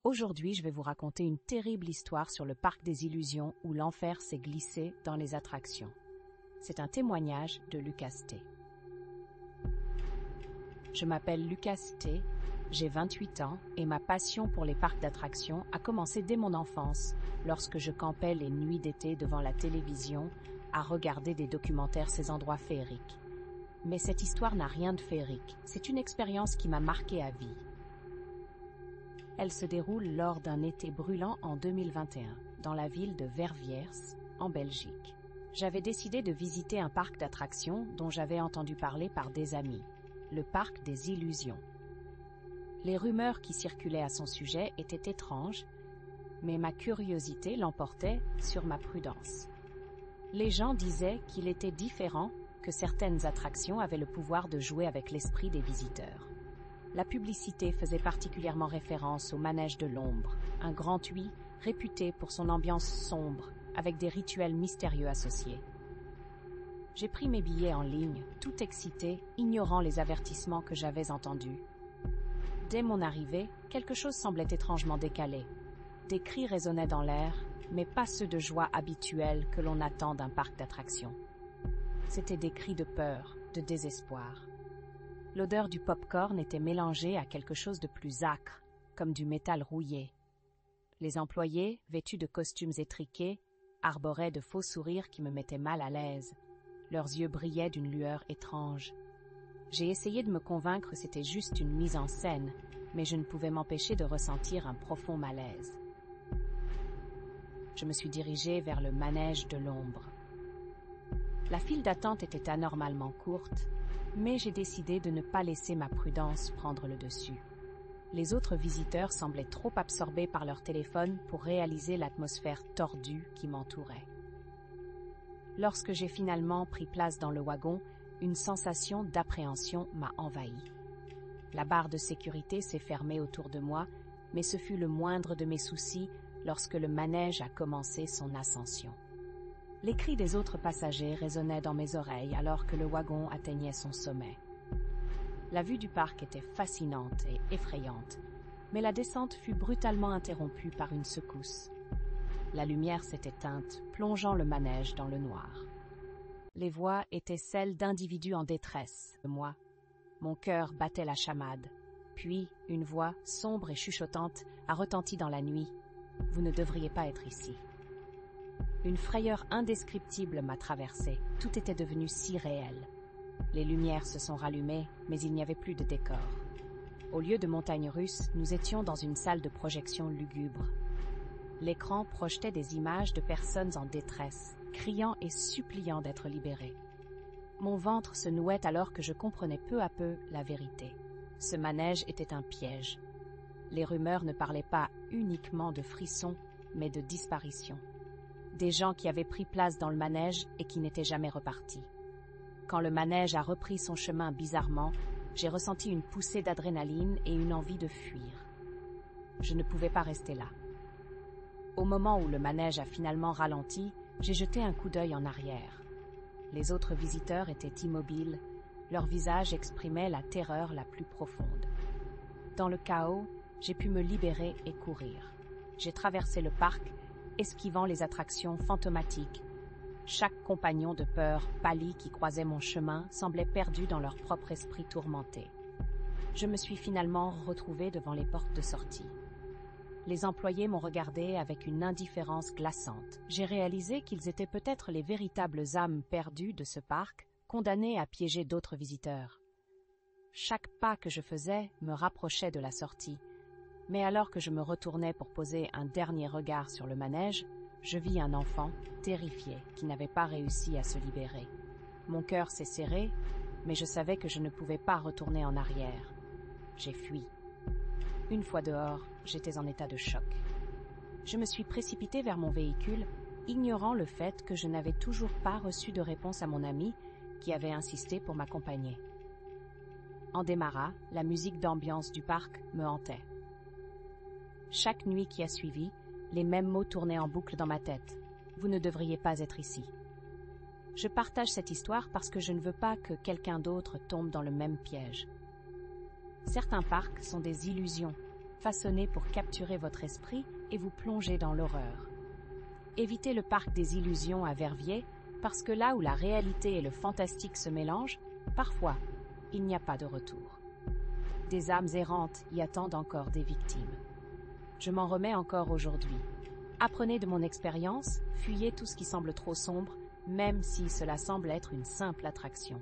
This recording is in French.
Aujourd'hui, je vais vous raconter une terrible histoire sur le parc des illusions où l'enfer s'est glissé dans les attractions. C'est un témoignage de Lucas T. Je m'appelle Lucas T, j'ai 28 ans et ma passion pour les parcs d'attractions a commencé dès mon enfance, lorsque je campais les nuits d'été devant la télévision à regarder des documentaires ces endroits féeriques. Mais cette histoire n'a rien de féerique, c'est une expérience qui m'a marquée à vie. Elle se déroule lors d'un été brûlant en 2021, dans la ville de Verviers, en Belgique. J'avais décidé de visiter un parc d'attractions dont j'avais entendu parler par des amis, le parc des illusions. Les rumeurs qui circulaient à son sujet étaient étranges, mais ma curiosité l'emportait sur ma prudence. Les gens disaient qu'il était différent, que certaines attractions avaient le pouvoir de jouer avec l'esprit des visiteurs. La publicité faisait particulièrement référence au manège de l'ombre, un grand puits réputé pour son ambiance sombre, avec des rituels mystérieux associés. J'ai pris mes billets en ligne, tout excité, ignorant les avertissements que j'avais entendus. Dès mon arrivée, quelque chose semblait étrangement décalé. Des cris résonnaient dans l'air, mais pas ceux de joie habituels que l'on attend d'un parc d'attractions. C'étaient des cris de peur, de désespoir. L'odeur du pop-corn était mélangée à quelque chose de plus âcre, comme du métal rouillé. Les employés, vêtus de costumes étriqués, arboraient de faux sourires qui me mettaient mal à l'aise. Leurs yeux brillaient d'une lueur étrange. J'ai essayé de me convaincre que c'était juste une mise en scène, mais je ne pouvais m'empêcher de ressentir un profond malaise. Je me suis dirigée vers le manège de l'ombre. La file d'attente était anormalement courte, mais j'ai décidé de ne pas laisser ma prudence prendre le dessus. Les autres visiteurs semblaient trop absorbés par leur téléphone pour réaliser l'atmosphère tordue qui m'entourait. Lorsque j'ai finalement pris place dans le wagon, une sensation d'appréhension m'a envahi. La barre de sécurité s'est fermée autour de moi, mais ce fut le moindre de mes soucis lorsque le manège a commencé son ascension. Les cris des autres passagers résonnaient dans mes oreilles alors que le wagon atteignait son sommet. La vue du parc était fascinante et effrayante, mais la descente fut brutalement interrompue par une secousse. La lumière s'est éteinte, plongeant le manège dans le noir. Les voix étaient celles d'individus en détresse. Moi, mon cœur battait la chamade. Puis, une voix, sombre et chuchotante, a retenti dans la nuit. « Vous ne devriez pas être ici. » Une frayeur indescriptible m'a traversée. Tout était devenu si réel. Les lumières se sont rallumées, mais il n'y avait plus de décor. Au lieu de montagnes russes, nous étions dans une salle de projection lugubre. L'écran projetait des images de personnes en détresse, criant et suppliant d'être libérées. Mon ventre se nouait alors que je comprenais peu à peu la vérité. Ce manège était un piège. Les rumeurs ne parlaient pas uniquement de frissons, mais de disparitions. Des gens qui avaient pris place dans le manège et qui n'étaient jamais repartis. Quand le manège a repris son chemin bizarrement, j'ai ressenti une poussée d'adrénaline et une envie de fuir. Je ne pouvais pas rester là. Au moment où le manège a finalement ralenti, j'ai jeté un coup d'œil en arrière. Les autres visiteurs étaient immobiles, leur visage exprimait la terreur la plus profonde. Dans le chaos, j'ai pu me libérer et courir. J'ai traversé le parc, esquivant les attractions fantomatiques. Chaque compagnon de peur pâli qui croisait mon chemin semblait perdu dans leur propre esprit tourmenté. Je me suis finalement retrouvée devant les portes de sortie. Les employés m'ont regardé avec une indifférence glaçante. J'ai réalisé qu'ils étaient peut-être les véritables âmes perdues de ce parc, condamnées à piéger d'autres visiteurs. Chaque pas que je faisais me rapprochait de la sortie, mais alors que je me retournais pour poser un dernier regard sur le manège, je vis un enfant, terrifié, qui n'avait pas réussi à se libérer. Mon cœur s'est serré, mais je savais que je ne pouvais pas retourner en arrière. J'ai fui. Une fois dehors, j'étais en état de choc. Je me suis précipitée vers mon véhicule, ignorant le fait que je n'avais toujours pas reçu de réponse à mon ami, qui avait insisté pour m'accompagner. En démarra, la musique d'ambiance du parc me hantait. Chaque nuit qui a suivi, les mêmes mots tournaient en boucle dans ma tête. « Vous ne devriez pas être ici. » Je partage cette histoire parce que je ne veux pas que quelqu'un d'autre tombe dans le même piège. Certains parcs sont des illusions, façonné pour capturer votre esprit et vous plonger dans l'horreur. Évitez le parc des illusions à Verviers, parce que là où la réalité et le fantastique se mélangent, parfois, il n'y a pas de retour. Des âmes errantes y attendent encore des victimes. Je m'en remets encore aujourd'hui. Apprenez de mon expérience, fuyez tout ce qui semble trop sombre, même si cela semble être une simple attraction.